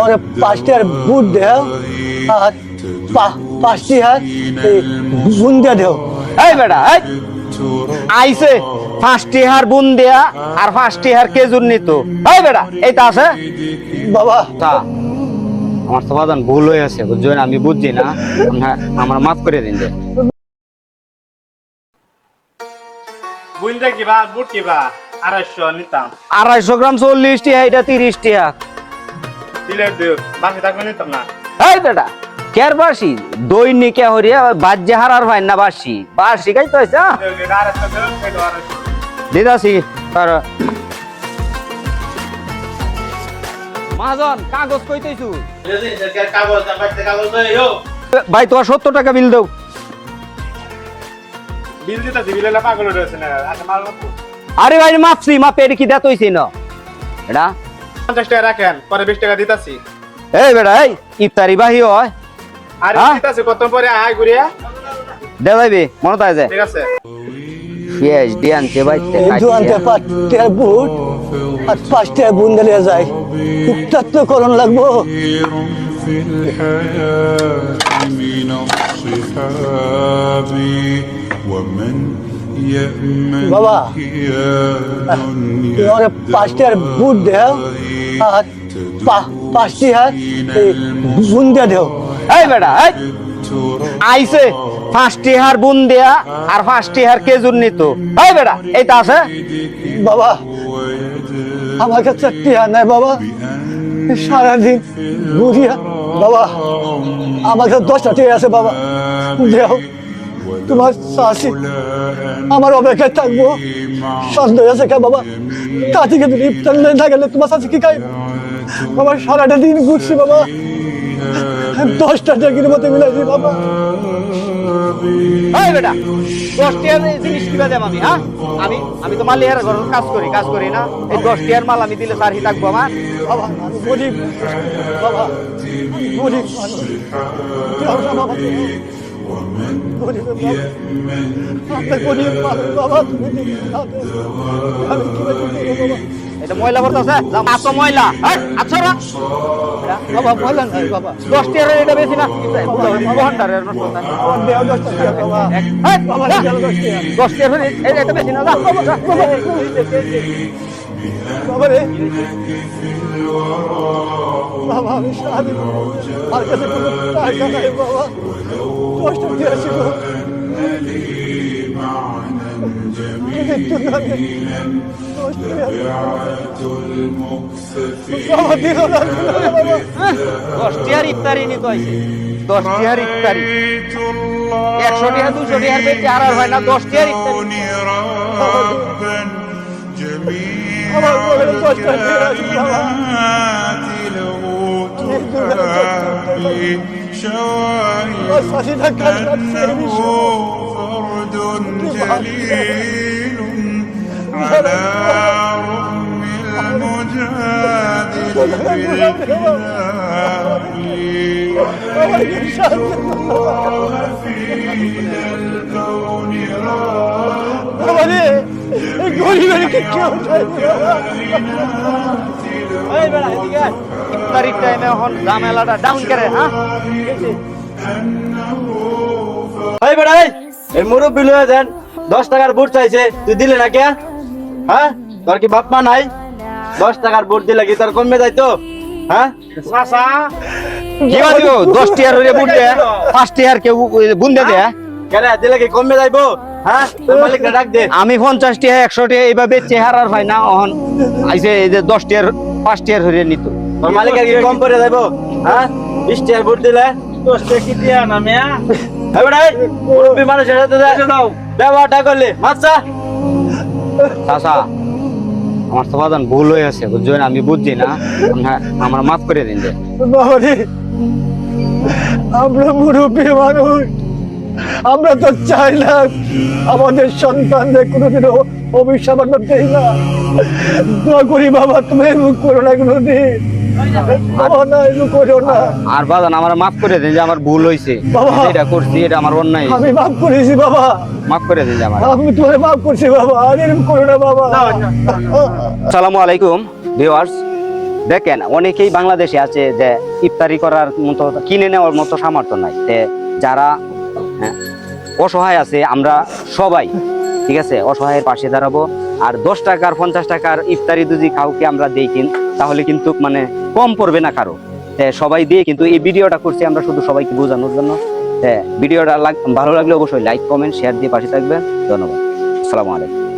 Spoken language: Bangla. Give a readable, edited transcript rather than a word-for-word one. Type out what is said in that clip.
ওরে 5টার বুট দেও আর 5টি হাত বুন্দিয়া দেও। এই বেটা এই আইছে 5টি হার বুন দেয়া আর 5টি হার কেজুর নিত। এই বেটা এইটা আছে বাবা। তা আমার তো বাদান ভুল হয়ে আছে বুঝছেন, আমি বুঝছি না, আমার মাফ করে দিন যে। বুইন্দা কিবা বুট কিবা 250 নিতাম। 250 গ্রাম 40 টিয়া, এটা 30 টিয়া দিলে দিও, বাকি থাকবে নিতাম না। এই বেটা কের বাসি দৈনিক হরিয়া বাজ্যে হারার ভাই না বাসি বাসি গাই তো আছে দিদাসি আর মাজন কাগজ কইতেছু ভাই তোমার 70 টাকা বিল দাও। বিল দিতা দিবিলা পাগল হইছে না। আচ্ছা মাল মত আরে ভাই মাপছি মাপের কি দাঁত হইছে না এটা 50 টাকা রাখেন, পরে 20 টাকা দিতাছি। এই বেটা এই ইফতারি বাহি হয় আরে দিতাছি কত পরে আয় ঘুরিয়া দে যাইবে মনে তাই যায়। ঠিক আছে পেঁয়াজ দিয়ে আনতে ভাই জোয়ানতে 5টার বুট আর 5টার বুন্দা নিয়ে যায়। উত্তর তো করণ লাগবো। في الحياة من الصحاب ومن يأمن বাবা يا دنيا ওরে 5টার বুট দেও আর 5টি হাত বুন্দিয়া দেও। এই বেটা এই আইছে 5টি হার বুন দেয়া আর 5টি হার কেজুর নিত। এই বেটা এইটা আছে বাবা আমার কাছে টিয়া নাই বাবা, সারাদিন বুঝিয়া বাবা আমার কাছে 10টা টিয়া আছে বাবা। দেও তোমার শাশি আমার অপেক্ষায় থাকবো। সন্দেহ আছে কে বাবা, তা থেকে যদি ইফতার না গেলে তোমার শাশি কি খাই বাবা? সারাটা দিন ঘুরছি বাবা, 10টা টাকির মতো মিলাইছি বাবা। এই বেটা 10 টিয়ার জিনিস কিবা দেব আমি? হ্যাঁ আমি তো মালিয়ার ঘর কাজ করি না। এই 10 টিয়ার মাল আমি দিলে সারহি থাকবো আমার বাবা আমি গরিব বাবা, গরিব মানুষ। দেও না বাবা, গরিব বাবা, আপনি গরিব মানুষ বাবা, তুমি আমি কি করবো বাবা? এটা ময়লা ভরতাছে এত ময়লা। আচ্ছা বাবা ময়লা নাই বাবা। 10 টিয়ার এটা বেশি না ঘন্টারে নষ্ট করতে। দেও 10টা টিয়া বাবা। বাবা দেও 10 টিয়া। 10 টিয়ার এটা বেশি না যা বাবা। বাবা রে বাবা আমি স্বাধীন, আমার কাছে কোনো টাকা নাই বাবা। 10টা টিয়া ছিল বাবা দিল না বাবা। 10 টিয়ার ইফতারি নিতে হইছে, 10 টিয়ার ইফতারি 100 টিয়া 200 টিয়ার বেশি আর হয় না। 10 টিয়ার ইফতারি ربا جميلا আমার বলে 10টা টিয়া আছে বাবা। له تحابي شواهد শাশিটা কাজ করছে أنه فرد جليل على رغم المجادل بالكلام في الكون বাবা রে এই গরিবের কি কেউ চাই এই বেড়া এদিকে ইফতারির টাইমে এখন ঝামেলাটা ডাউন করে। হ্যাঁ এই বেড়া এই মুরব্বি লয়ে দেন 10 টাকার বুট চাইছে, তুই দিলে না কে? হ্যাঁ তোর কি বাপ মা নাই? 10 টাকার বুট দিলে কি তোর কমে যাইতো? হ্যাঁ চাচা কি দিব 10 টিয়ার হইরে বুট দে 5 টিয়ার কে বুন দে কেন দিলে কি কমে যাইবো? হ্যাঁ মালিকটা ডাক দে। আমি 50 টিয়া 100 টিয়া এইভাবে চেহারার ভাই না অহন আইছে এই যে 10 টিয়ার 5 টিয়ার হইরে নিত। তোর মালিকের কি কম পড়ে যাইবো? হ্যাঁ 20 টাকার বুট দিলে 10 টাকা কি দিয়া না মিয়া? এবারে মুরব্বি মানুষের সাথে দাও ব্যবহারটা করলে মাছা। চাচা আমার তো বাদান ভুল হয়ে আছে বুঝছেন, আমি বুঝছি না, আমার মাফ করে দিন যে। বাবারে আমরা মুরব্বী মানুষ, আমরা তো চাই না আমাদের সন্তানদের কোনোদিন অভিশাপ আমরা দেই না। দোয়া করি বাবা তুমি এমন করো না কোনোদিন, বাবা না এমন করো না। আর বাদান আমার মাফ করে দিন যে আমার ভুল হয়েছে, বাবা। এটা করছি এটা আমার অন্যায়, আমি মাফ করেছি বাবা, মাফ করে দিন যে আমার। আমি তোমার মাফ করছি বাবা, আর এরকম করো না বাবা। আসসালামু আলাইকুম ভিউয়ার্স, দেখেন অনেকেই বাংলাদেশে আছে যে ইফতারি করার মতো কিনে নেওয়ার মতো সামর্থ্য নাই, যারা অসহায় আছে আমরা সবাই, ঠিক আছে, অসহায়ের পাশে দাঁড়াবো। আর 10 টাকার 50 টাকার ইফতারি যদি কাউকে আমরা দিই তাহলে কিন্তু মানে কম পড়বে না কারো। সবাই দিয়ে কিন্তু এই ভিডিওটা করছি আমরা শুধু সবাইকে বোঝানোর জন্য। ভিডিওটা ভালো লাগলে অবশ্যই লাইক কমেন্ট শেয়ার দিয়ে পাশে থাকবেন। ধন্যবাদ। আসসালামু আলাইকুম।